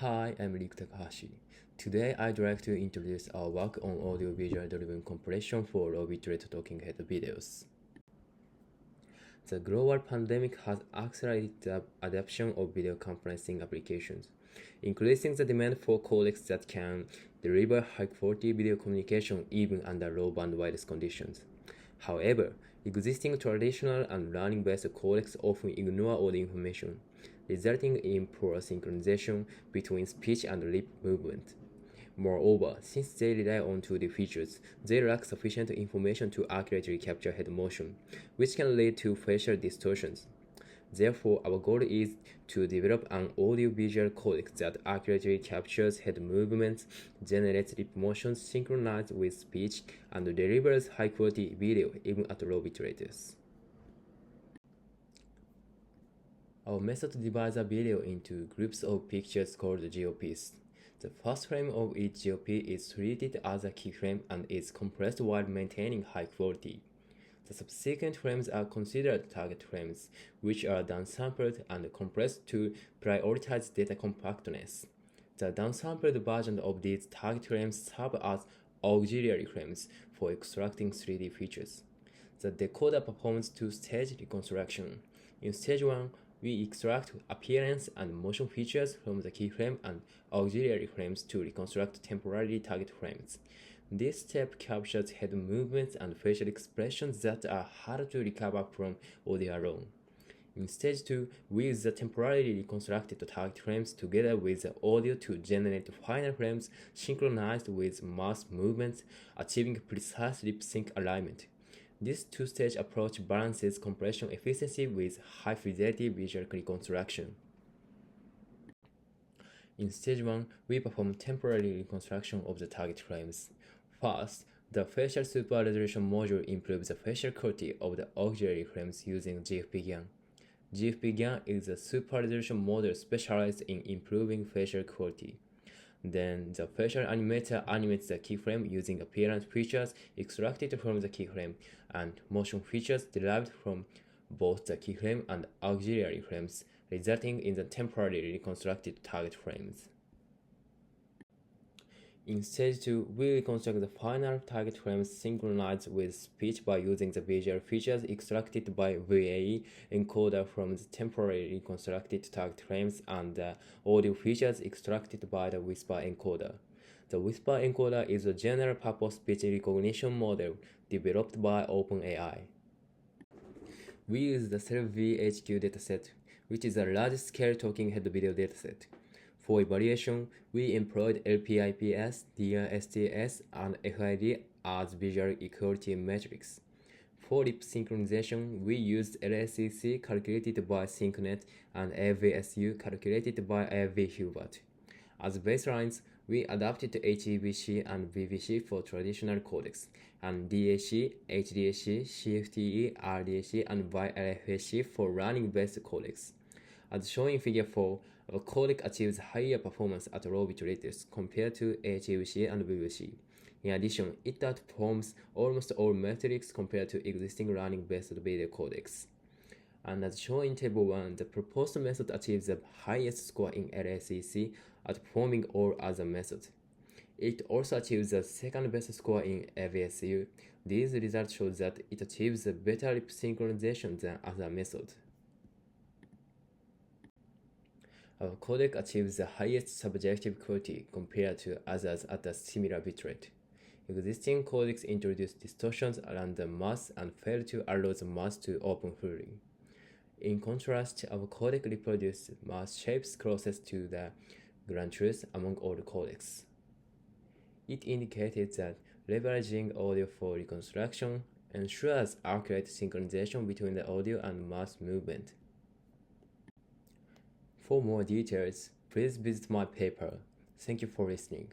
Hi, I'm Rick Takahashi. Today I'd like to introduce our work on audio-visual driven compression for low-bitrate talking head videos. The global pandemic has accelerated the adoption of video conferencing applications, increasing the demand for codecs that can deliver high-quality video communication even under low bandwidth conditions. However, existing traditional and learning-based codecs often ignore audio information, resulting in poor synchronization between speech and lip movement. Moreover, since they rely on 2D features, they lack sufficient information to accurately capture head motion, which can lead to facial distortions. Therefore, our goal is to develop an audio-visual codec that accurately captures head movements, generates lip motions synchronized with speech, and delivers high-quality video even at low bit rates. Our method divides a video into groups of pictures called GOPs. The first frame of each GOP is treated as a keyframe and is compressed while maintaining high quality. The subsequent frames are considered target frames, which are downsampled and compressed to prioritize data compactness. The downsampled version of these target frames serve as auxiliary frames for extracting 3D features. The decoder performs two-stage reconstruction. In stage 1, we extract appearance and motion features from the keyframe and auxiliary frames to reconstruct temporary target frames. This step captures head movements and facial expressions that are hard to recover from audio alone. In stage 2, we use the temporarily reconstructed target frames together with the audio to generate final frames synchronized with mouse movements, achieving precise lip sync alignment. This two-stage approach balances compression efficiency with high-fidelity visual reconstruction. In stage 1, we perform temporary reconstruction of the target frames. First, the facial super resolution module improves the facial quality of the auxiliary frames using GFP-GAN. GFP-GAN is a super resolution module specialized in improving facial quality. Then the facial animator animates the keyframe using appearance features extracted from the keyframe and motion features derived from both the keyframe and auxiliary frames, resulting in the temporarily reconstructed target frames. In stage 2, we reconstruct the final target frames synchronized with speech by using the visual features extracted by VAE encoder from the temporarily reconstructed target frames and the audio features extracted by the Whisper encoder. The Whisper encoder is a general-purpose speech recognition model developed by OpenAI. We use the Self-VHQ dataset, which is a large-scale talking head video dataset. For evaluation, we employed LPIPS, DRSTS, and FID as visual equality metrics. For lip synchronization, we used LSEC calculated by SyncNet and AVSU calculated by AV Hubert. As baselines, we adapted HEVC and VVC for traditional codecs, and DAC, HDAC, CFTE, RDAC, and YLFAC for learning-based codecs. As shown in Figure 4, our codec achieves higher performance at low bit rates compared to HEVC and VVC. In addition, it outperforms almost all metrics compared to existing learning-based video codecs. And as shown in Table 1, the proposed method achieves the highest score in LSEC, outperforming all other methods. It also achieves the second best score in AVSU. These results show that it achieves a better lip synchronization than other methods. Our codec achieves the highest subjective quality compared to others at a similar bitrate. Existing codecs introduce distortions around the mouth and fail to allow the mouth to open fully. In contrast, our codec reproduces mouth shapes closest to the ground truth among all codecs. It indicated that leveraging audio for reconstruction ensures accurate synchronization between the audio and mouth movement. For more details, please visit my paper. Thank you for listening.